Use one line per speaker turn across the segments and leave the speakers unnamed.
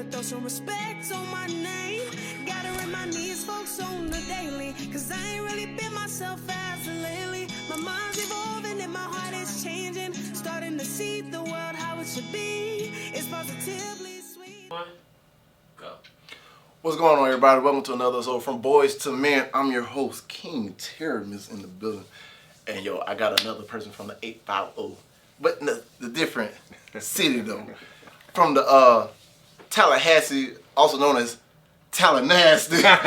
Better throw some respect on my name. Gotta remind these folks on the daily, cause I ain't really been myself as of lately. My mind's evolving and my heart is changing. Starting to see the world how it should be. It's positively sweet.
Go.
What's going on, everybody? Welcome to another episode from Boys to Men. I'm your host, King Terrance in the building. And yo, I got another person from the 850, but in the different city though. From the Tallahassee, also known as Tallahassee. But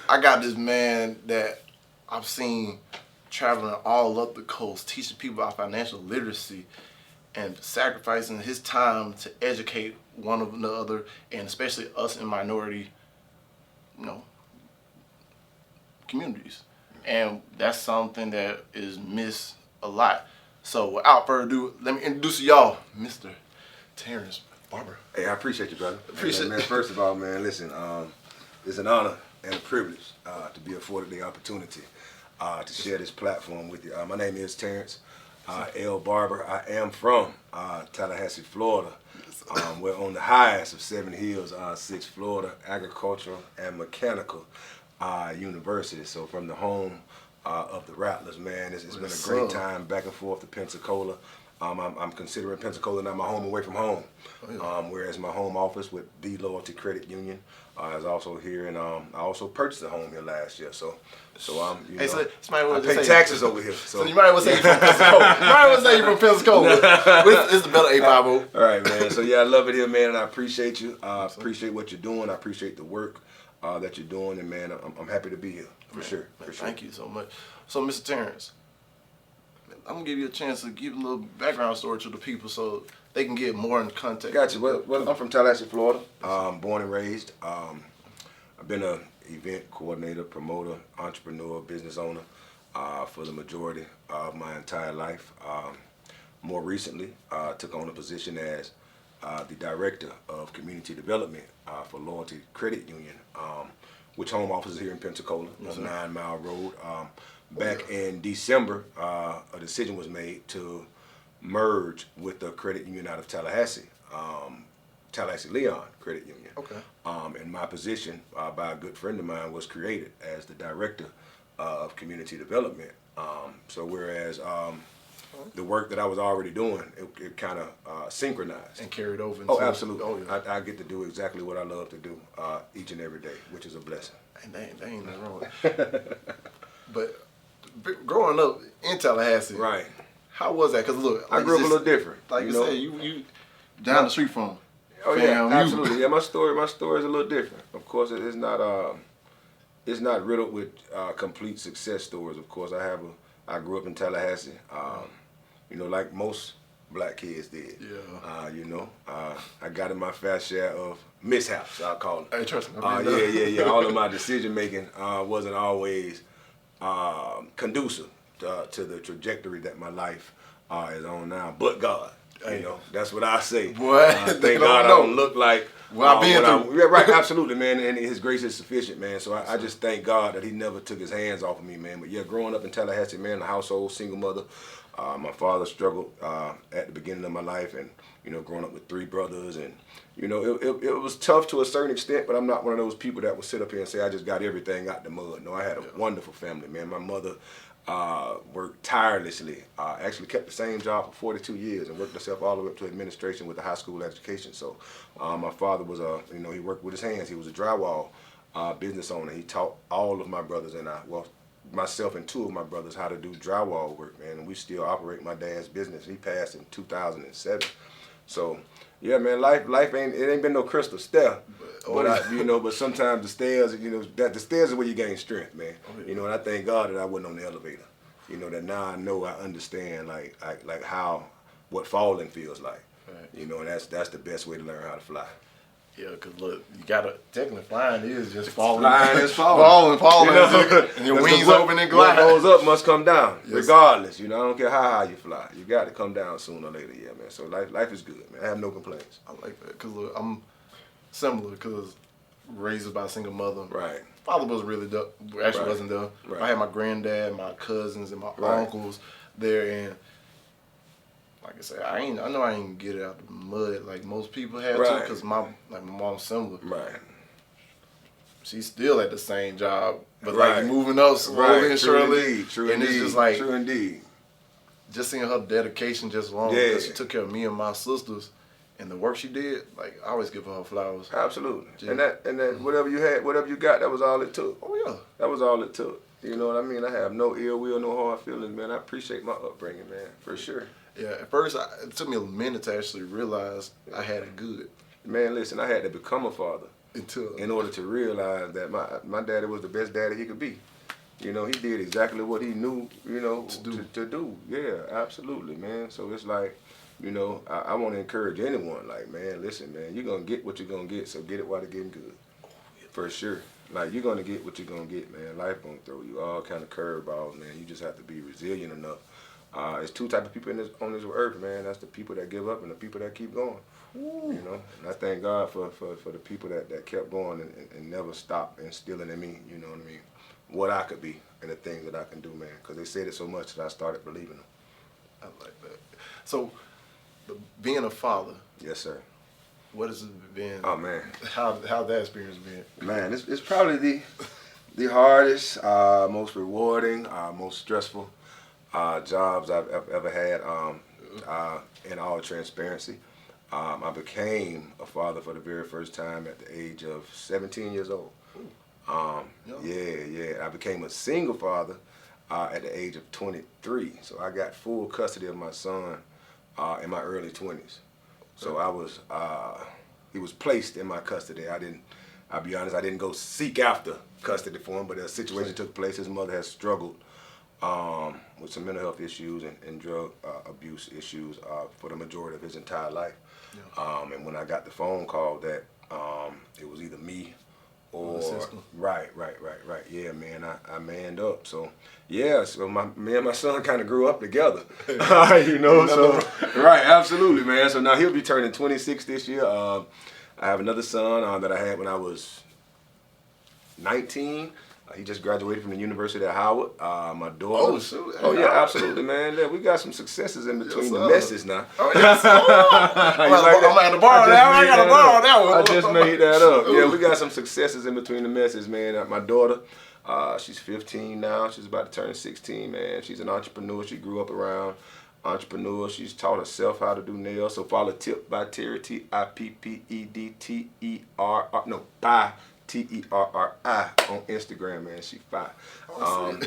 I got this man that I've seen traveling all up the coast, teaching people about financial literacy and sacrificing his time to educate one another, and especially us in minority, communities. And that's something that is missed a lot. So without further ado, let me introduce to y'all Mr. Terrance Barber.
Hey, I appreciate you, brother.
Appreciate
man. First of all, man, listen, it's an honor and a privilege to be afforded the opportunity to share this platform with you. My name is Terrance L. Barber. I am from Tallahassee, Florida. We're on the highest of 7 hills, 6 Florida Agricultural and Mechanical University. So from the home of the Rattlers, man, it's been a great time back and forth to Pensacola. I'm considering Pensacola now my home away from home, whereas my home office with the Loyalty Credit Union is also here, and I also purchased a home here last year. So I'm, I pay taxes over here. So
you might as well say you're from Pensacola. You might as well say you're from Pensacola. It's the better 850.
All right, man. So yeah, I love it here, man, and I appreciate you. I appreciate what you're doing. I appreciate the work that you're doing, and man, I'm happy to be here for sure.
Thank you so much. So, Mr. Terrance, I'm gonna give you a chance to give a little background story to the people so they can get more in context.
Gotcha. Well, I'm from Tallahassee, Florida. Born and raised. I've been an event coordinator, promoter, entrepreneur, business owner for the majority of my entire life. More recently, took on a position as the director of community development for Loyalty Credit Union, which home office is here in Pensacola, on 9 Mile Road. Back in December, a decision was made to merge with the credit union out of Tallahassee, Tallahassee Leon Credit Union.
Okay.
And my position by a good friend of mine was created as the director of community development. So whereas the work that I was already doing, it kind of synchronized.
And carried over.
Oh, absolutely. Oh, yeah. I get to do exactly what I love to do each and every day, which is a blessing.
And they ain't nothing wrong with it. But growing up in Tallahassee,
right?
How was that? Because look,
I grew up a little different.
Like you said, you down the street from.
Oh yeah, absolutely. Yeah, my story is a little different. Of course, it's not riddled with complete success stories. Of course, I grew up in Tallahassee. Like most black kids did. Yeah. I got in my fair share of mishaps, I'll call them.
Hey, trust me.
Yeah. All of my decision making wasn't always conducive to the trajectory that my life is on now. But God, that's what I say.
Boy,
thank God I don't look like
I've been through.
Yeah, right, absolutely, man. And His grace is sufficient, man. So I just thank God that He never took His hands off of me, man. But yeah, growing up in Tallahassee, man, a household, single mother. My father struggled at the beginning of my life, and growing up with 3 brothers, and it was tough to a certain extent. But I'm not one of those people that will sit up here and say I just got everything out the mud. No, I had a wonderful family, man. My mother worked tirelessly. Actually kept the same job for 42 years and worked herself all the way up to administration with a high school education. So my father was he worked with his hands. He was a drywall business owner. He taught all of my brothers and myself and 2 of my brothers how to do drywall work, man, and we still operate my dad's business. He passed in 2007. So yeah, man, life ain't been no crystal stair. But sometimes the stairs, the stairs is where you gain strength, man. And I thank God that I wasn't on the elevator. That now I understand like what falling feels like. Right. And that's the best way to learn how to fly.
Yeah, because look, you gotta, technically flying is just falling.
Flying is falling.
Falling. And your wings open and glide.
What goes up must come down, regardless. I don't care how high you fly. You got to come down sooner or later, yeah, man. So life is good, man. I have no complaints.
I like that, because look, I'm similar, because raised by a single mother.
Right.
Father was really wasn't there. Right. I had my granddad, my cousins, and my uncles there, and like I said, I know I ain't get it out the mud like most people have to,
Right.
because my mom's similar.
Right.
She's still at the same job, but
Right.
like moving up slowly and surely.
True
and
indeed.
it's just like
True indeed.
just seeing her dedication just alone,
Yeah.
because she took care of me and my sisters, and the work she did. Like I always give her flowers.
Absolutely.
Yeah.
And that whatever you had, whatever you got, that was all it took.
Oh yeah.
That was all it took. You know what I mean? I have no ill will, no hard feelings, man. I appreciate my upbringing, man, for sure.
Yeah. At first, it took me a minute to actually realize I had it good.
Man, listen, I had to become a father
Until
in order to realize that my daddy was the best daddy he could be. You know, he did exactly what he knew, you know, to do. Yeah, absolutely, man. So it's like, you know, I want to encourage anyone, like, man, listen, man, you're going to get what you're going to get, so get it while it's getting good. For sure. Like, you're going to get what you're going to get, man. Life going to throw you all kind of curveballs, man. You just have to be resilient enough. There's two types of people on this earth, man. That's the people that give up and the people that keep going. You know, and I thank God for the people that kept going and never stopped instilling in me, you know what I mean, what I could be and the things that I can do, man. Because they said it so much that I started believing them.
I like that. So, being a father.
Yes, sir.
What has it been?
Oh, man.
How that experience been?
Man, it's probably the hardest, most rewarding, most stressful jobs I've ever had. In all transparency, I became a father for the very first time at the age of 17 years old. Yeah. I became a single father at the age of 23. So I got full custody of my son in my early 20s. So he was placed in my custody. I'll be honest, I didn't go seek after custody for him, but a situation took place. His mother has struggled with some mental health issues and drug abuse issues for the majority of his entire life. Yeah. And when I got the phone call that it was either me or right. Yeah, man, I manned up. So yeah, so me and my son kind of grew up together. You know, so right, absolutely, man. So now he'll be turning 26 this year. I have another son that I had when I was 19. He just graduated from the University of Howard. My daughter.
Oh, shoot.
Oh, yeah, absolutely, man. Yeah, we got some successes in between the messes now.
Oh, yes. I'm going to have to borrow that one. I got to borrow that one.
I just made that up. Yeah, we got some successes in between the messes, man. My daughter, she's 15 now. She's about to turn 16, man. She's an entrepreneur. She grew up around entrepreneurs. She's taught herself how to do nails. So follow Tip by Terry, TIPPEDTERR. No, by TERRI on Instagram, man. She fine.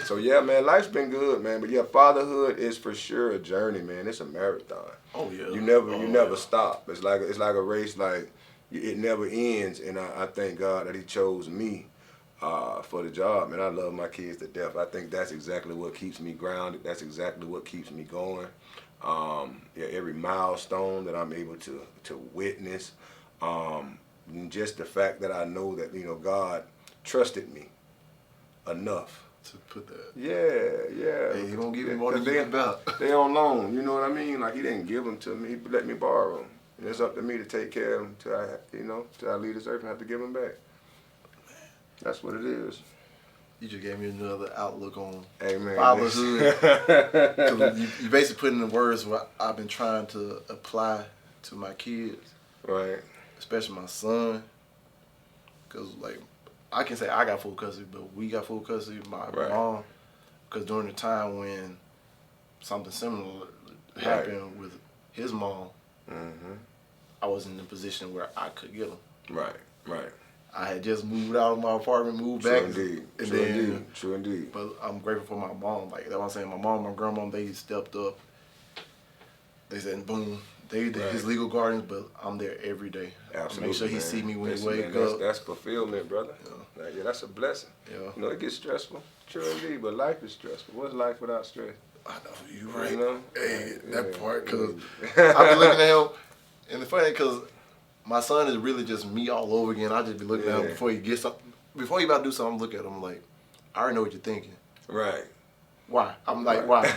So yeah, man, life's been good, man. But yeah, fatherhood is for sure a journey, man. It's a marathon.
Oh yeah.
You never stop. It's like a race. Like it never ends. And I thank God that He chose me for the job, man. I love my kids to death. I think that's exactly what keeps me grounded. That's exactly what keeps me going. Yeah, every milestone that I'm able to witness. Just the fact that I know that, you know, God trusted me enough
to put that.
Yeah.
Hey, He don't give me more than you can about.
They on loan, you know what I mean? Like He didn't give them to me. He let me borrow them. And it's up to me to take care of them till I leave this earth and have to give them back. That's what it is.
You just gave me another outlook on
Amen.
fatherhood. 'Cause you basically put in the words what I've been trying to apply to my kids.
Right.
Especially my son, because like I can say I got full custody, but we got full custody. My mom, because during the time when something similar happened with his mom, I was in the position where I could get him.
Right.
I had just moved out of my apartment, moved
True
back.
indeed. True indeed.
But I'm grateful for my mom. Like that's what I'm saying. My mom, my grandma, they stepped up. They said, boom. They his legal guardians, but I'm there every day.
Absolutely,
make sure he see me when he wake up.
That's fulfillment, brother. Yeah, that's a blessing.
Yeah.
You know, it gets stressful. True indeed, but life is stressful. What's life without stress?
I know, you right.
You know?
Hey, that part, because I be looking at him, and it's funny because my son is really just me all over again. I just be looking at him before he gets something. Before he about to do something, I'm looking at him like, I already know what you're thinking.
Right.
Why? I'm like, why?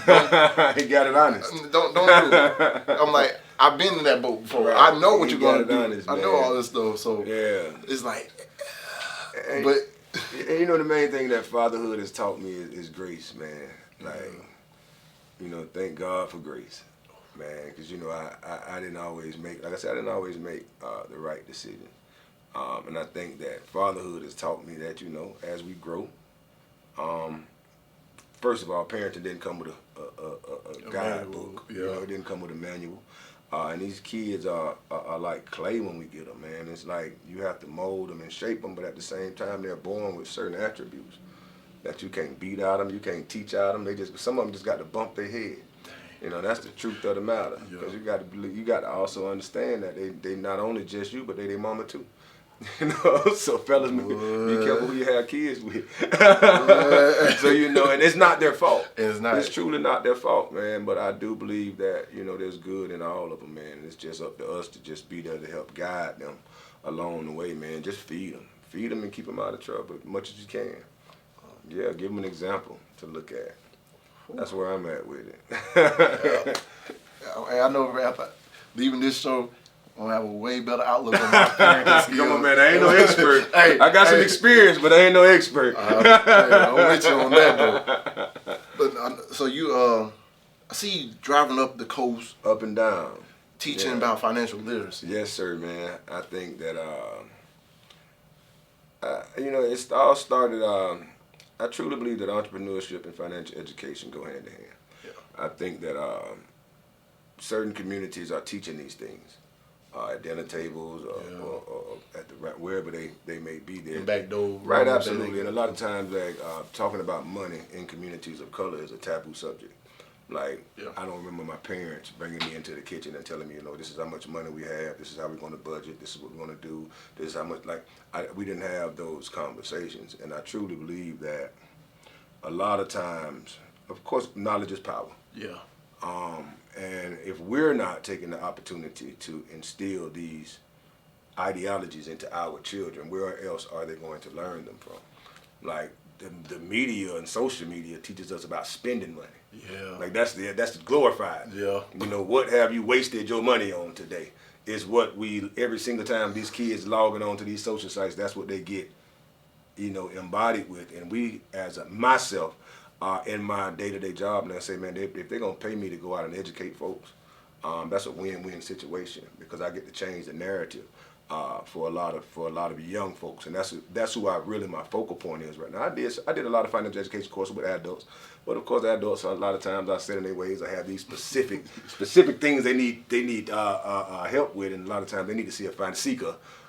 He got it honest.
Don't do it. I'm like, I've been in that boat before. Right. I know what you're gonna do. Honest, I know all this stuff. So it's like, but
you know the main thing that fatherhood has taught me is grace, man. Like, you know, thank God for grace. man, because you know I didn't always make, like I said, I didn't always make the right decision. And I think that fatherhood has taught me that, you know, as we grow, first of all, parenting didn't come with a guidebook.
Yeah.
You know, it didn't come with a manual. And these kids are like clay when we get them, man. It's like you have to mold them and shape them, but at the same time, they're born with certain attributes that you can't beat out them, you can't teach out them. Some of them just got to bump their head. You know, that's the truth of the matter. Because you got to also understand that they not only just you, but they their mama too. You know, so fellas, be careful who you have kids with. So, you know, and it's not their fault.
It's not.
It's truly not their fault, man. But I do believe that, you know, there's good in all of them, man. And it's just up to us to just be there to help guide them along the way, man. Just feed them. Feed them and keep them out of trouble as much as you can. Yeah, give them an example to look at. That's where I'm at with it.
I know after leaving this show, I'm gonna have a way better outlook on my parenting skills.
Come on, man, I ain't no expert.
Hey,
I got some experience, but I ain't no expert.
I'm with you on that, though. But so you, I see you driving up the coast,
Up and down.
teaching about financial literacy.
Yes, sir, man. I think that, you know, it all started, I truly believe that entrepreneurship and financial education go hand in hand. Yeah. I think that certain communities are teaching these things. At dinner tables or at the wherever they may be there.
Back door.
Right, absolutely. And a lot of times, like talking about money in communities of color is a taboo subject. Like, I don't remember my parents bringing me into the kitchen and telling me, you know, this is how much money we have, this is how we're going to budget, this is what we're going to do, this is how much, like, we didn't have those conversations. And I truly believe that a lot of times, of course, knowledge is power.
Yeah.
And if we're not taking the opportunity to instill these ideologies into our children, where else are they going to learn them from? Like the media and social media teaches us about spending money.
Yeah.
Like that's glorified.
Yeah.
You know, what have you wasted your money on today? Is what every single time these kids logging on to these social sites, that's what they get, you know, embodied with. And we, as myself, in my day-to-day job, and I say, man, if they're gonna pay me to go out and educate folks, that's a win-win situation because I get to change the narrative for a lot of young folks, and that's who my focal point is right now. I did a lot of financial education courses with adults, but of course, adults a lot of times I set in their ways. I have these specific things they need help with, and a lot of times they need to see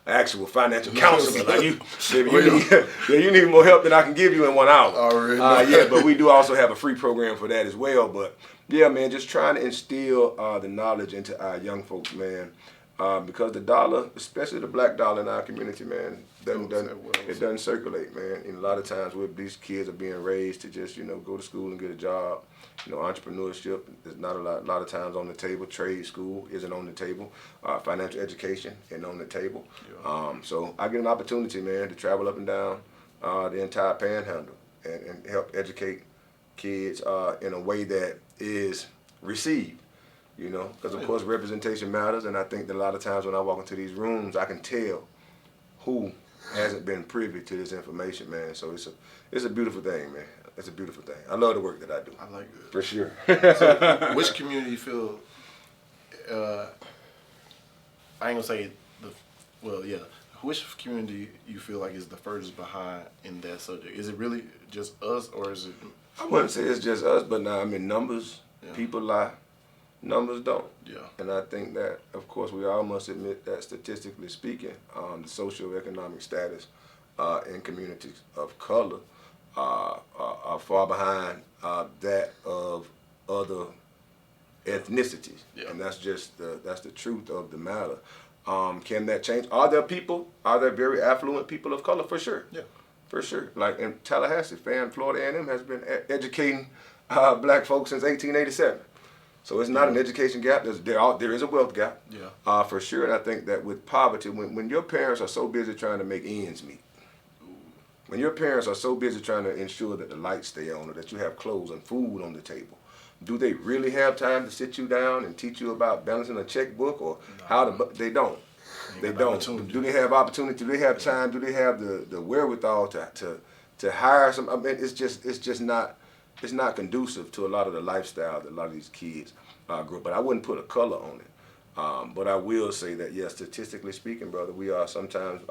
actual financial counselor. Like you need more help than I can give you in 1 hour. But we do also have a free program for that as well. But yeah, man, just trying to instill the knowledge into our young folks, man. Because the dollar, especially the black dollar in our community, man, it doesn't circulate, man. And a lot of times these kids are being raised to just, you know, go to school and get a job. You know, entrepreneurship is not a lot of times on the table. Trade school isn't on the table. Financial education isn't on the table. Yeah. So I get an opportunity, man, to travel up and down the entire panhandle and help educate kids in a way that is received. You know, because of course representation matters, and I think that a lot of times when I walk into these rooms, I can tell who hasn't been privy to this information, man. So it's a beautiful thing, man. It's a beautiful thing. I love the work that I do.
I like it.
For sure.
So, which community you feel? I ain't gonna say which community you feel like is the furthest behind in that subject? Is it really just us, or is it?
I wouldn't say it's just us, but now I mean numbers. Yeah. People lie. Numbers don't. Yeah. And I think that, of course, we all must admit that statistically speaking, the socioeconomic status in communities of color are far behind that of other ethnicities. Yeah. And that's just that's the truth of the matter. Can that change? Are there very affluent people of color? For sure. Yeah. For sure. Like in Tallahassee, Florida A&M has been educating black folks since 1887. So it's not an education gap. There is a wealth gap, for sure. And I think that with poverty, when your parents are so busy trying to make ends meet, when your parents are so busy trying to ensure that the lights stay on or that you have clothes and food on the table, do they really have time to sit you down and teach you about balancing a checkbook or how to? They don't. They don't. Do they have opportunity? Do they have time? Do they have the wherewithal to hire some? I mean, it's just not it's not conducive to a lot of the lifestyle that a lot of these kids grew up. But I wouldn't put a color on it. But I will say that, yeah, statistically speaking, brother, we are sometimes,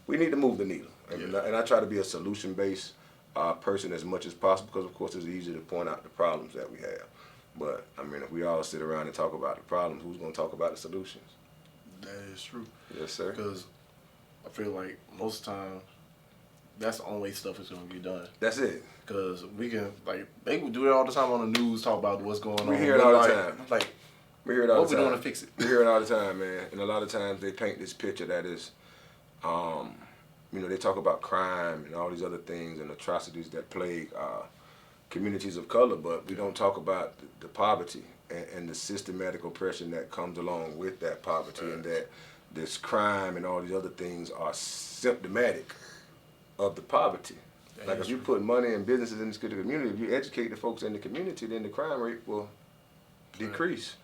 we need to move the needle. And I try to be a solution-based person as much as possible because, of course, it's easy to point out the problems that we have. But, I mean, if we all sit around and talk about the problems, who's going to talk about the solutions?
That is true.
Yes, sir.
Because I feel like most of the time, that's the only way stuff is going to get done.
That's it.
Because we can, like, they would do it all the time on the news, talk about what's going on.
We hear it all the time.
Like,
we hear it all
what
the
we
time.
doing to fix it?
We hear it all the time, man. And a lot of times they paint this picture that is, you know, they talk about crime and all these other things and atrocities that plague communities of color, but we don't talk about the poverty and the systematic oppression that comes along with that poverty, and that this crime and all these other things are symptomatic of the poverty. Like if you put money and businesses in this community, if you educate the folks in the community, then the crime rate will decrease.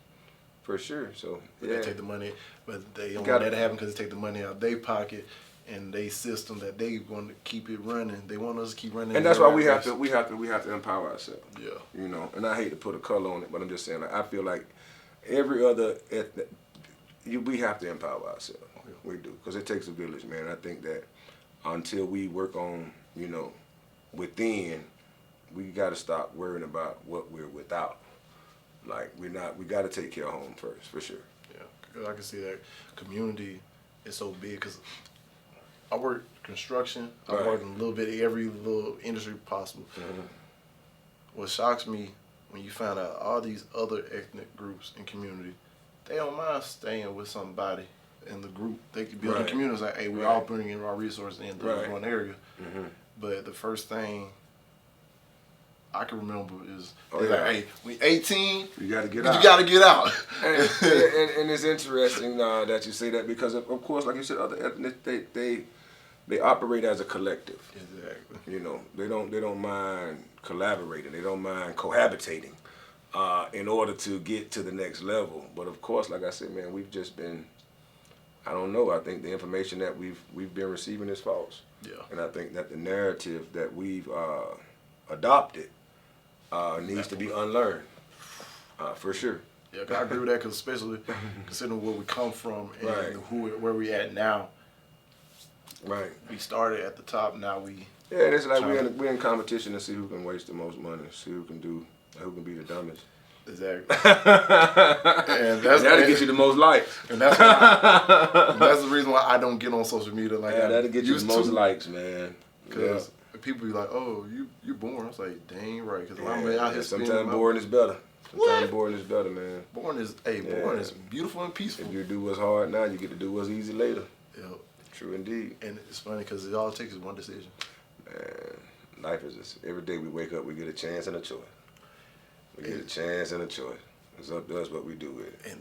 For sure. So yeah,
they take the money, but they don't want that to happen because they take the money out of their pocket and they system that they want to keep it running. They want us to keep running.
And that's why we have to empower ourselves.
Yeah.
You know, and I hate to put a color on it, but I'm just saying, like, I feel like every other ethnic, we have to empower ourselves. We do, because it takes a village, man. I think that until we work on, you know, within, we got to stop worrying about what we're without. Like, we got to take care of home first, for sure.
Yeah, I can see that community is so big because I work construction. I work in a little bit of every little industry possible.
Mm-hmm.
What shocks me when you find out all these other ethnic groups and community, they don't mind staying with somebody in the group. They could build a community like, hey, we all bringing our resources into one area. Mm-hmm. But the first thing I can remember is like, hey, we 18.
You got to get out.
You got to get out.
and it's interesting that you say that because, of course, like you said, other ethnic, they operate as a collective.
Exactly.
You know, they don't mind collaborating. They don't mind cohabitating in order to get to the next level. But of course, like I said, man, we've just been, I don't know. I think the information that we've been receiving is false.
Yeah.
And I think that the narrative that we've adopted needs to be unlearned, for sure.
Yeah, I agree with that, because especially considering where we come from and where we at now.
Right.
We started at the top. Now we.
Yeah, and it's like we're in competition to see who can waste the most money, see who can be the dumbest.
Exactly. And
that'll get you the most likes.
And that's the reason why I don't get on social media like that.
That'll get you the most likes, man.
Because people be like, "Oh, you boring." I was like, "Dang right," because I'm out here.
Sometimes boring is better. Sometimes boring is better, man.
Boring is beautiful and peaceful.
If you do what's hard now, you get to do what's easy later.
Yeah.
True indeed.
And it's funny because all it takes is one decision.
Man, life is just, every day we wake up, we get a chance and a choice. We get a chance and a choice. It's up to us what we do with it.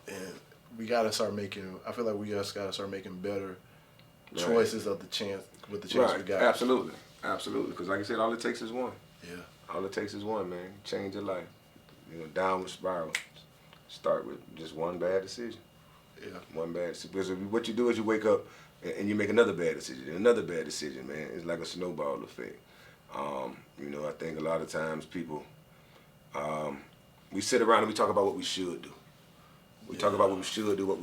And we gotta start making. I feel like we just gotta start making better choices of the chance with the chance we got.
Absolutely. Because like I said, all it takes is one.
Yeah.
All it takes is one, man. Change your life. You know, downward spiral. Start with just one bad decision.
Yeah.
One bad decision. Because what you do is you wake up and you make another bad decision, and another bad decision, man. It's like a snowball effect. You know, I think a lot of times people, we sit around and we talk about what we should do. We talk about what we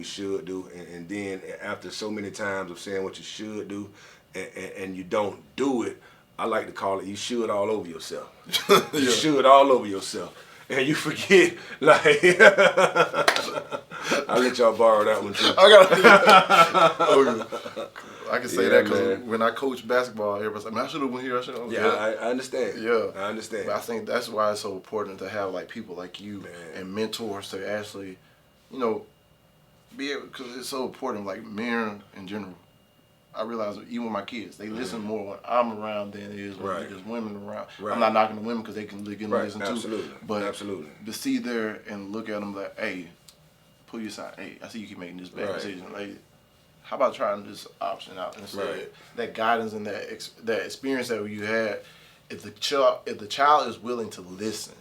should do, and then after so many times of saying what you should do, and you don't do it, I like to call it, you should all over yourself. You should all over yourself. And you forget, like, I'll let y'all borrow that one too.
I can say that because when I coach basketball, everybody's like, man, I should have went here, I should have.
I understand.
Yeah.
I understand.
But I think that's why it's so important to have like people like you and mentors to actually, you know, be able, because it's so important, like men in general. I realize even with my kids, they listen more when I'm around than it is when there's women around. I'm not knocking the women because they can get listen too. But to see there and look at them like, hey, pull you aside. Hey, I see you keep making this bad decision. Like, how about trying this option out instead? That guidance and that experience that you had. If the child is willing to listen,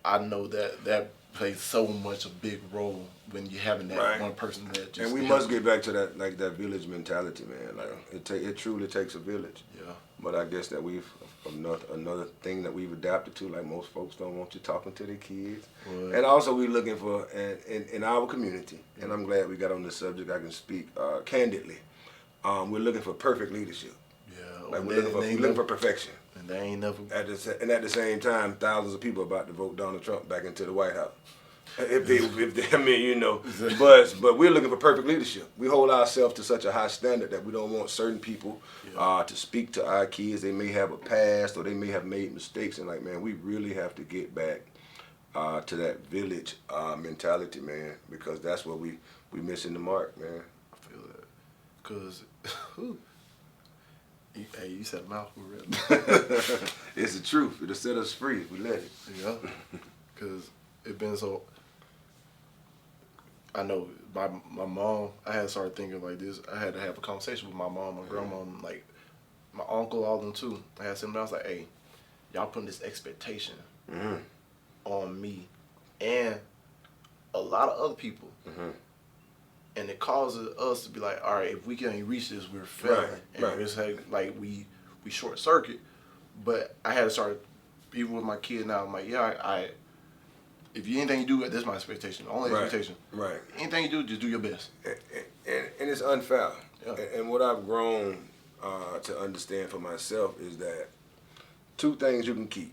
I know that plays so much a big role when you're having that one person that just.
And we must get back to that that village mentality, man. Like it truly takes a village.
Yeah.
But I guess that we've another thing that we've adapted to. Like most folks don't want you talking to their kids, and also we're looking for in our community. And I'm glad we got on this subject. I can speak candidly. We're looking for perfect leadership.
Yeah.
Like we're looking for perfection.
And they ain't never.
At the same time, thousands of people are about to vote Donald Trump back into the White House. If they, I mean, you know, but we're looking for perfect leadership. We hold ourselves to such a high standard that we don't want certain people to speak to our kids. They may have a past or they may have made mistakes, and like, man, we really have to get back to that village mentality, man, because that's what we missing the mark, man.
I feel that, cause, hey, you said a mouthful, really.
It's the truth. It'll set us free if we let it.
Yeah, cause it been so. I know my mom, I had to start thinking like this. I had to have a conversation with my mom, my grandma, like my uncle, all them too. I had something else like, hey, y'all putting this expectation on me and a lot of other people. And it causes us to be like, all right, if we can't reach this, we're failing. And it's like we short circuit. But I had to start, even with my kid now, I'm like, yeah, I if you anything you do, this is my expectation. Only expectation.
Right.
Anything you do, just do your best.
And it's unfair.
Yeah.
And what I've grown to understand for myself is that two things you can keep: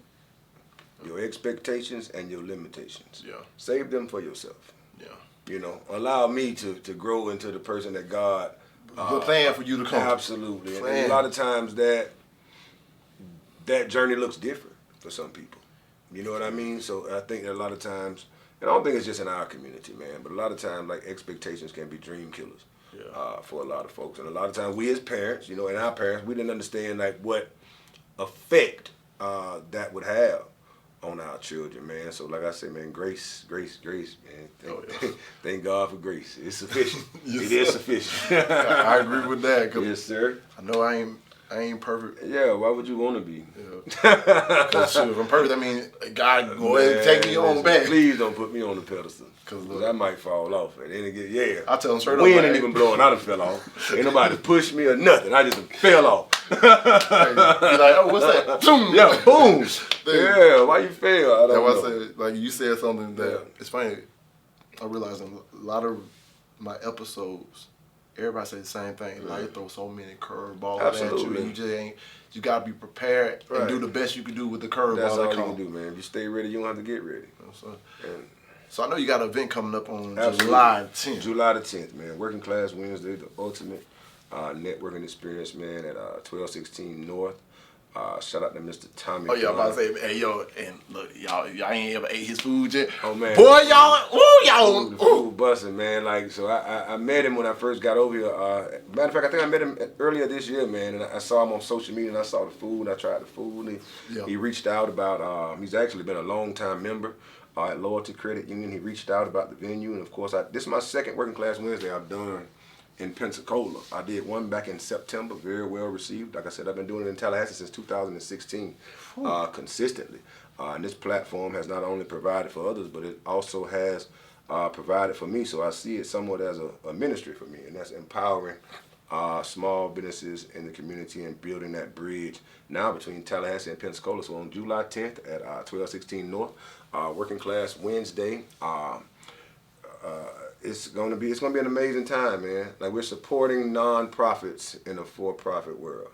your expectations and your limitations.
Yeah.
Save them for yourself.
Yeah.
You know, allow me to grow into the person that God.
Your plan for you to come.
Absolutely. And a lot of times that journey looks different for some people. You know what I mean? So I think that a lot of times, and I don't think it's just in our community, man, but a lot of times, like, expectations can be dream killers for a lot of folks. And a lot of times we as parents, you know, and our parents, we didn't understand, like, what effect that would have on our children, man. So like I said, man, grace, man. Thank God for grace. It's sufficient. It is sufficient.
I agree with that.
Yes, sir.
I know I ain't perfect.
Yeah, why would you want to be?
Because if I'm perfect, I mean, God, go ahead and take me on back.
Please don't put me on the pedestal. Because I might fall off. And then again,
I tell them straight up.
Wind ain't even blowing. I done fell off. Ain't nobody pushed me or nothing. I just fell off.
Be like, oh, what's that? Boom.
Yeah, boom. Yeah, why you fell? I don't know.
I said, like, you said something that, it's funny. I realized in a lot of my episodes, everybody say the same thing. Like, throw so many curveballs at you. And you just ain't. You gotta be prepared and do the best you can do with the curveballs.
That's all you can do, man. If you stay ready, you don't have to get ready.
So I know you got an event coming up on July 10th.
July the 10th, man. Working Class Wednesday, the ultimate networking experience, man, at 1216 North. Shout out to Mr. Tommy.
Oh yeah, I'm about to say, hey yo, and look, y'all ain't ever ate his food yet.
Oh man,
boy, y'all,
food busting, man. Like, so I met him when I first got over here. Matter of fact, I think I met him earlier this year, man. And I saw him on social media, and I saw the food, and I tried the food. And he reached out about. He's actually been a long time member at Loyalty Credit Union. He reached out about the venue, and of course, this is my second Working Class Wednesday I've done in Pensacola. I did one back in September, very well received. Like I said, I've been doing it in Tallahassee since 2016, consistently. And this platform has not only provided for others, but it also has provided for me. So I see it somewhat as a ministry for me, and that's empowering small businesses in the community and building that bridge now between Tallahassee and Pensacola. So on July 10th at 1216 North, Working Class Wednesday. It's gonna be an amazing time, man. Like, we're supporting nonprofits in a for-profit world.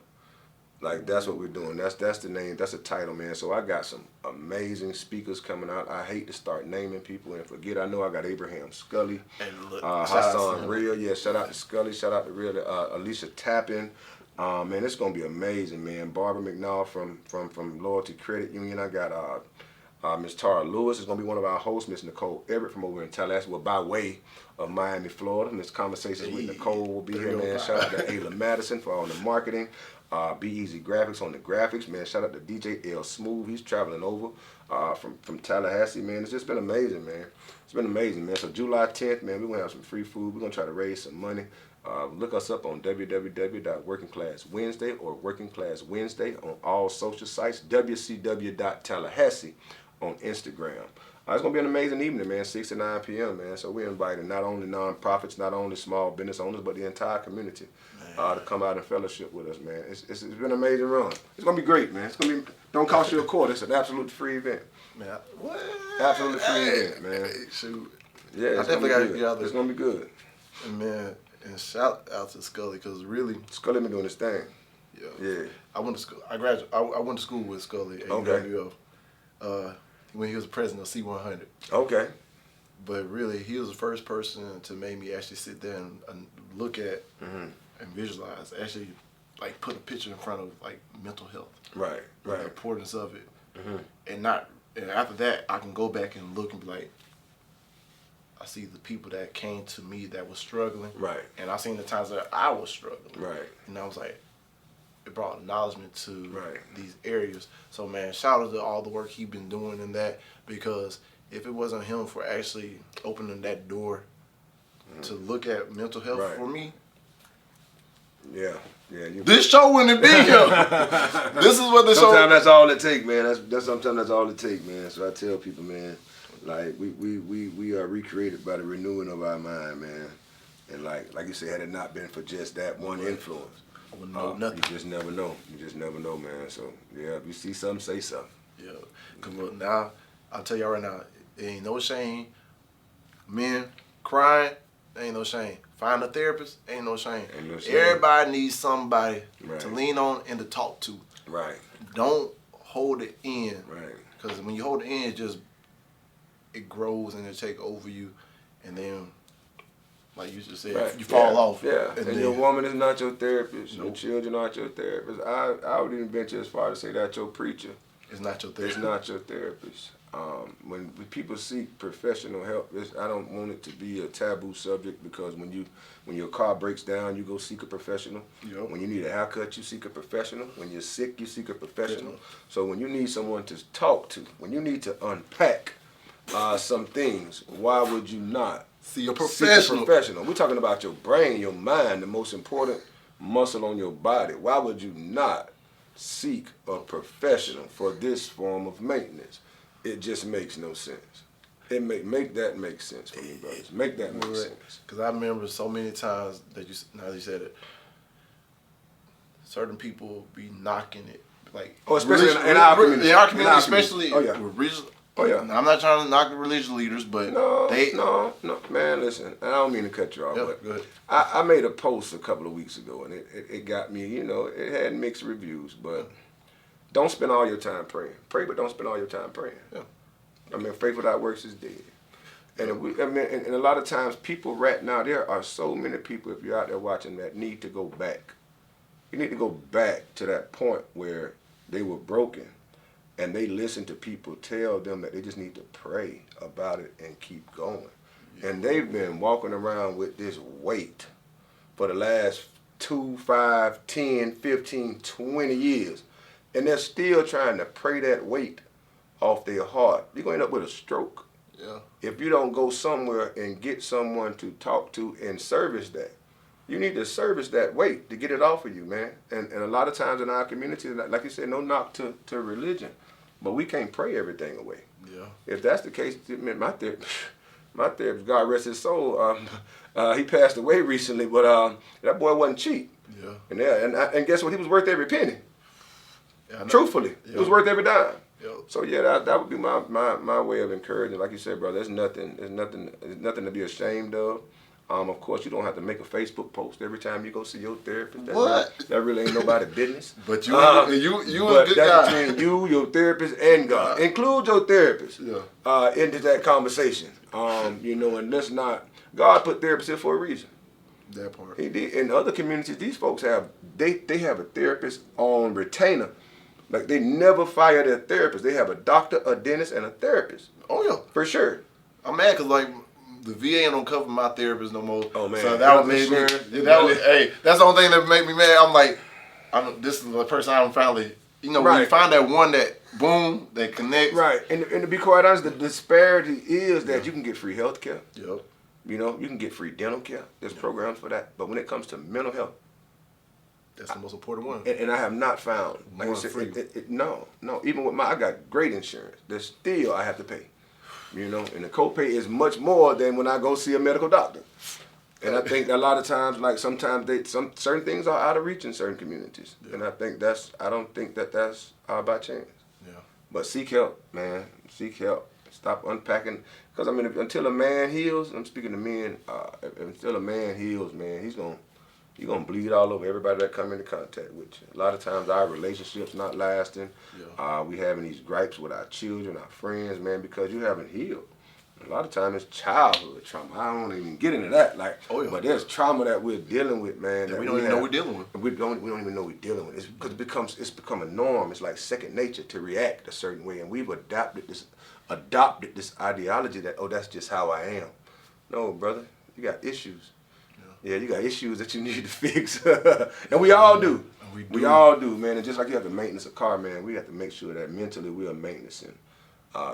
Like, that's what we're doing. That's the name. That's the title, man. So I got some amazing speakers coming out. I hate to start naming people and forget. I know I got Abraham Scully, Hassan Real. Yeah, shout out to Scully. Shout out to Real. Alicia Tappan. Man, it's gonna be amazing, man. Barber McNall from Loyalty Credit Union. I got Miss Tara Lewis is going to be one of our hosts. Miss Nicole Everett from over in Tallahassee, well, by way of Miami, Florida. Miss Conversations with Nicole will be here, man. Shout out to Ayla Madison for all the marketing. Be Easy Graphics on the graphics, man. Shout out to DJ L Smooth. He's traveling over from Tallahassee, man. It's just been amazing, man. It's been amazing, man. So July 10th, man, we're going to have some free food. We're going to try to raise some money. Look us up on www.workingclasswednesday or Working Class Wednesday on all social sites. wcw.tallahassee on Instagram. It's going to be an amazing evening, man, 6 to 9 p.m., man. So we're inviting not only nonprofits, not only small business owners, but the entire community to come out and fellowship with us, man. It's been an amazing run. It's going to be great, man. It's going to be, don't cost you a quarter. It's an absolute free event.
Man, what?
Absolutely free event, man.
Hey, shoot.
Yeah, it's
definitely
gonna be
gotta
good.
get out there.
It's going to be good.
And man, and shout out to Scully, because really,
Scully been doing his thing.
yeah. I went to school. I went to school with Scully at UWF when he was the president of C100.
Okay.
But really, he was the first person to make me actually sit there and look at and visualize, actually, like put a picture in front of like mental health,
Right.
the importance of it, and after that, I can go back and look and be like, I see the people that came to me that was struggling,
Right.
and I seen the times that I was struggling,
Right.
and I was like, it brought acknowledgement to
Right.
these areas. So man, shout out to all the work he been doing in that, because if it wasn't him for actually opening that door to look at mental health for me,
Yeah.
this show wouldn't be here. This is what the
Sometimes
show.
that's all it take, man. Sometimes that's all it take, man. So I tell people, man, like we are recreated by the renewing of our mind, man. And like you said, had it not been for just that one influence,
I wouldn't know nothing.
you just never know. You just never know, man. So yeah, if you see something, say something.
Yeah, cause look, now I'll tell y'all right now, it ain't no shame. Men crying, ain't no shame. Find a therapist, ain't no shame.
Ain't no shame.
Everybody needs somebody
Right.
to lean on and to talk to.
Right.
Don't hold it in.
Right.
Because when you hold it in, it grows and it take over you, and then, like you just said,
Right.
you fall off.
Yeah.
And
And
then,
your woman is not your therapist. Your
Nope.
children aren't your therapist. I would even venture as far to say that your preacher
it's not your
is
therapist.
not your therapist. When people seek professional help, I don't want it to be a taboo subject, because when your car breaks down, you go seek a professional.
Yep.
When you need a haircut, you seek a professional. When you're sick, you seek a professional.
Yeah.
So when you need someone to talk to, when you need to unpack some things, why would you not
See a
seek a
professional.
professional? We're talking about your brain, your mind, the most important muscle on your body. Why would you not seek a professional for this form of maintenance? It just makes no sense. Make that make sense for me, brothers. Make that make sense.
Because I remember so many times that now that you said it, certain people be knocking it. Like,
especially in our community.
In our community, especially
Oh, yeah.
with religious.
Oh, yeah.
I'm not trying to knock the religious leaders, but
No,
they.
no, man, listen, I don't mean to cut you off,
Yeah,
but
go ahead.
I made a post a couple of weeks ago, and it got me, it had mixed reviews, but don't spend all your time praying. Pray, but don't spend all your time praying.
Yeah.
I mean, faith without works is dead. And and a lot of times people right now, there are so many people, if you're out there watching, that need to go back. You need to go back to that point where they were broken, and they listen to people tell them that they just need to pray about it and keep going. Yeah. And they've been walking around with this weight for the last 2, 5, 10, 15, 20 years. And they're still trying to pray that weight off their heart. You're going to end up with a stroke.
Yeah.
If you don't go somewhere and get someone to talk to and service that. You need to service that weight to get it off of you, man. And a lot of times in our community, like you said, no knock to religion, but we can't pray everything away.
Yeah.
If that's the case, my therapist, God rest his soul, he passed away recently, but that boy wasn't cheap.
Yeah.
And guess what? He was worth every penny.
Yeah,
Truthfully,
yeah.
It was worth every dime.
Yeah.
So yeah, that would be my way of encouraging. Like you said, brother, there's nothing to be ashamed of. Of course, you don't have to make a Facebook post every time you go see your therapist. That really ain't nobody's business.
But you a good
that's
guy.
between you, your therapist, and God. Include your therapist into that conversation. And let's not. God put therapists here for a reason.
That part.
He did. In other communities, these folks have a therapist on retainer. Like, they never fire their therapist. They have a doctor, a dentist, and a therapist.
Oh yeah,
For sure.
I'm mad because like the VA don't cover my therapist no more.
Oh man,
so that would make me. Hey, that's the only thing that make me mad. I'm like, this is the person I'm finally. When you find that one that boom that connects.
Right, and to be quite honest, the disparity is that you can get free health care.
Yep.
You can get free dental care. There's programs for that. But when it comes to mental health,
that's the most important one.
and I have not found, like I said, no. Even with I got great insurance. There's still I have to pay. You know, and the copay is much more than when I go see a medical doctor. And I think that a lot of times, like sometimes certain things are out of reach in certain communities. Yeah. And I don't think that's by chance.
Yeah.
But seek help, man. Seek help. Stop unpacking. Because, I mean, until a man heals, I'm speaking to men, until a man heals, man, you're going to bleed all over everybody that come into contact with you. A lot of times our relationships not lasting. Yeah. We having these gripes with our children, our friends, man, because you haven't healed. A lot of times it's childhood trauma. I don't even get into that. But there's trauma that we're dealing with, man.
That we don't even know we're dealing with.
We don't even know we're dealing with. It's because it's become a norm. It's like second nature to react a certain way, and we've adopted this ideology that, oh, that's just how I am. No, brother, you got issues. Yeah, you got issues that you need to fix, and we all do. We all do, man. And just like you have to maintenance a car, man, we have to make sure that mentally we are maintaining,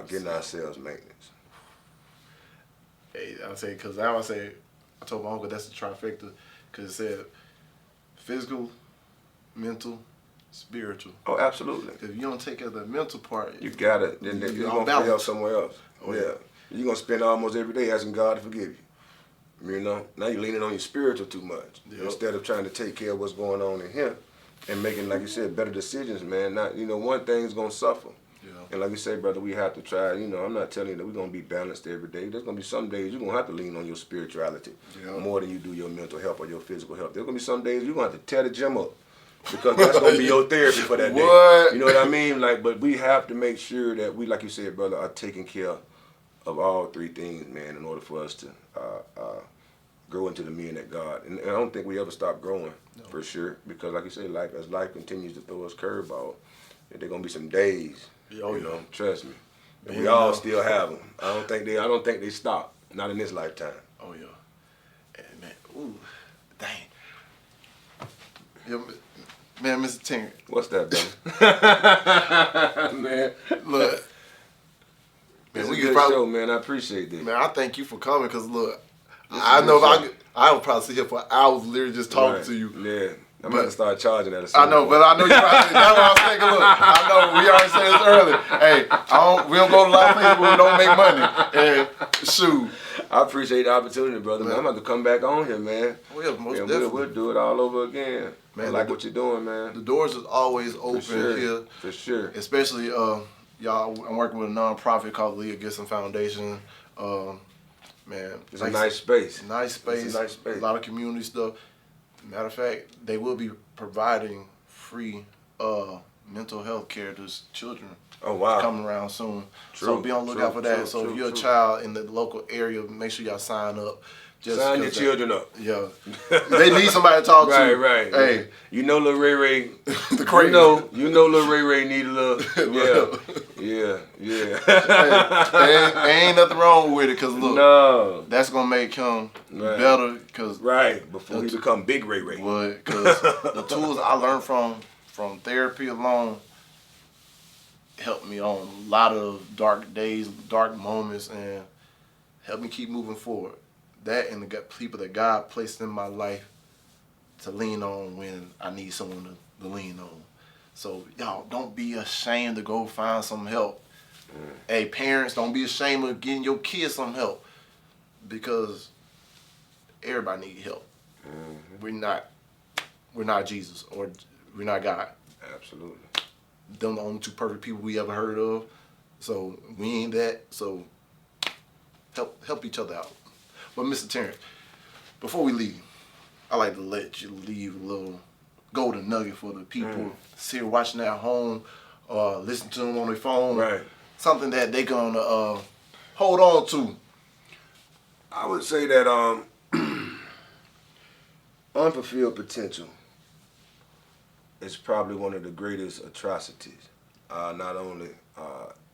getting ourselves maintenance.
Hey, I told my uncle that's the trifecta, because it said physical, mental, spiritual.
Oh, absolutely.
If you don't take care of the mental part,
you got it. Then you're going to fail somewhere else. Oh, yeah. You're going to spend almost every day asking God to forgive you. You know? Now you're leaning on your spiritual too much. Yep. Instead of trying to take care of what's going on in Him and making, like you said, better decisions, man. Not, one thing's going to suffer. Yeah. And like you say, brother, we have to try, I'm not telling you that we're going to be balanced every day. There's going to be some days you're going to have to lean on your spirituality more than you do your mental health or your physical health. There's going to be some days you're going to have to tear the gym up. Because that's going to be your therapy for that day. You know what I mean? But we have to make sure that we, like you said, brother, are taking care of all three things, man, in order for us to grow into the men that God. And I don't think we ever stop growing, for sure. Because like you say, as life continues to throw us curveballs, there are going to be some days, trust me. And we all still have them. I don't think they stop. Not in this lifetime.
Oh, yeah. And man, ooh, dang. Yeah, man, Mr. Terrance.
What's that, brother? Man,
look.
Man, we can probably show, man. I appreciate that.
Man, I thank you for coming, because look, I know if I would probably sit here for hours literally just talking to you.
Yeah. I'm going to start charging that.
I know, but I know you're right. That's what I was thinking. Look, I know we already said this earlier. Hey, we don't go to a lot of places where we don't make money. And shoot.
I appreciate the opportunity, brother. Man, I'm going to come back on here, man.
We'll
do it all over again. Man, I like what you're doing, man.
The doors is always open here.
For sure.
Especially, y'all, I'm working with a nonprofit called Leah Gibson Foundation. Man,
it's a nice space.
Nice space.
It's a nice space.
A lot of community stuff. Matter of fact, they will be providing free mental health care to children.
Oh, wow.
Coming around soon. So be on the lookout for that. So if you're a child in the local area, make sure y'all sign up.
Sign your children up.
Yeah. They need somebody to talk to.
Right.
Hey.
You know Lil Ray Ray.
The crazy.
You know Lil Ray Ray need a little. Yeah.
Hey, ain't nothing wrong with it, because look, that's going to make him better.
Before he become Big Ray Ray.
Because the tools I learned from therapy alone helped me on a lot of dark days, dark moments, and helped me keep moving forward. That and the people that God placed in my life to lean on when I need someone to lean on. So y'all, don't be ashamed to go find some help. Hey, parents, don't be ashamed of getting your kids some help, because everybody needs help. We're not Jesus, or we're not God.
Absolutely.
Them the only two perfect people we ever heard of. So we ain't that. So help each other out. But Mr. Terrance, before we leave, I like to let you leave a little golden nugget for the people sitting watching at home, listen to them on their phone.
Right.
Something that they gonna hold on to.
I would say that unfulfilled potential is probably one of the greatest atrocities, not only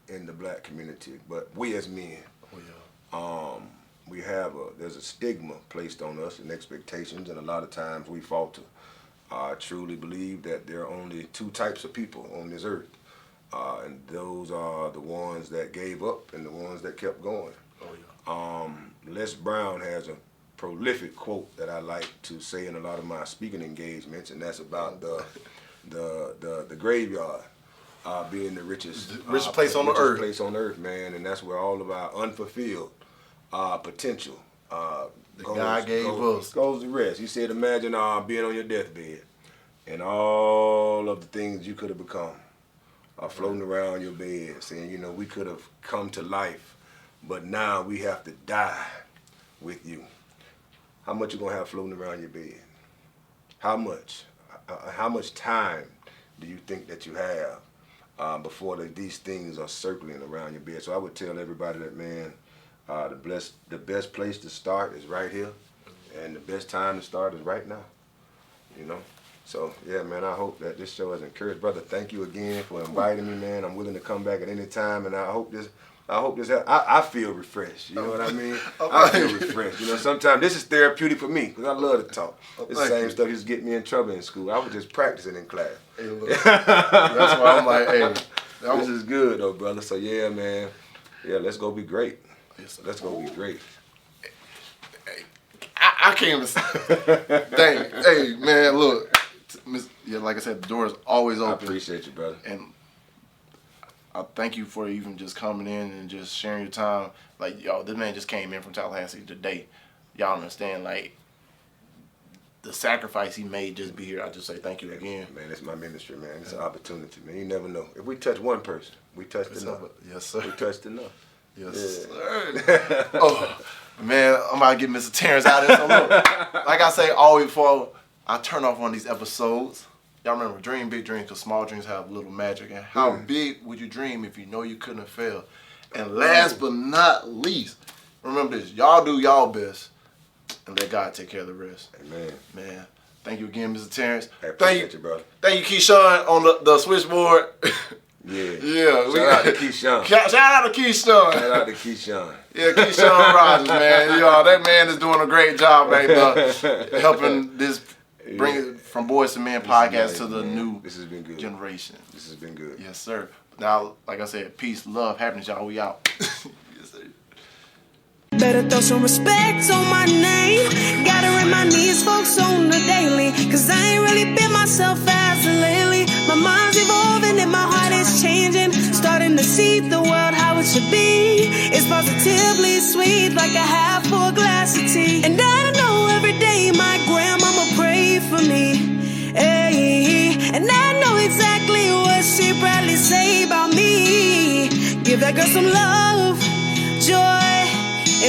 in the black community, but we as men. Oh, yeah. There's a stigma placed on us and expectations, and a lot of times we falter. I truly believe that there are only two types of people on this earth, and those are the ones that gave up and the ones that kept going. Oh, yeah. Les Brown has a prolific quote that I like to say in a lot of my speaking engagements, and that's about the graveyard. being the richest
place on the earth.
Place on earth, man, and that's where all of our unfulfilled potential
God gave us
goes to rest. He said, imagine being on your deathbed and all of the things you could have become are floating around your bed, saying, you know, we could have come to life, but now we have to die with you. How much you gonna have floating around your bed? How much? How much time do you think that you have before these things are circling around your bed? So I would tell everybody that, man, the best place to start is right here, and the best time to start is right now. You know. So yeah, man, I hope that this show has encouraged. Brother, thank you again for inviting me, man. I'm willing to come back at any time, and I hope this. I feel refreshed. You know what I mean? I feel refreshed. You know, sometimes this is therapeutic for me because I love to talk. It's the same stuff used to get me in trouble in school. I was just practicing in class.
Hey, look, that's why I'm like, hey,
this is good though, brother. So yeah, man. Yeah, let's go be great. Let's go be great.
I can't even say. Dang, hey, man, look. Yeah, like I said, the door is always open.
I appreciate you, brother.
And I thank you for even just coming in and just sharing your time. Like, y'all, this man just came in from Tallahassee today. Y'all understand, like, the sacrifice he made just be here. I just say thank you again.
Man, it's my ministry, man. It's an opportunity, man. You never know. If we touch one person, we touched enough.
Yes, sir.
We touched enough.
Yes, sir. Oh, man, I'm about to get Mr. Terrance out of this. So look, like I say always before I turn off one of these episodes, y'all remember, dream big dreams, because small dreams have little magic. And how big would you dream if you know you couldn't have failed? And last but not least, remember this, y'all do y'all best and let God take care of the rest.
Amen.
Man, thank you again, Mr. Terrance.
I appreciate you, brother.
Thank you, Keyshawn, on the switchboard.
Yeah.
Yeah.
Shout out to Keyshawn.
Shout out to Keyshawn.
Shout out to Keyshawn.
Yeah, Keyshawn Rogers, man. That man is doing a great job right now, helping this bring it from Boys to Men podcast to the new generation.
This has been good.
Yes, sir. Now, like I said, peace, love, happiness, y'all. We out. Yes, sir.
Better throw some respect on my name. Gotta remind these folks on the daily, cause I ain't really been myself as of lately. My mind's evolving and my heart is changing. Starting to see the world how it should be. It's positively sweet, like a half full glass of tea. And I know every day my grandmama prayed for me. Hey, and I know exactly what she probably say about me. Give that girl some love, joy,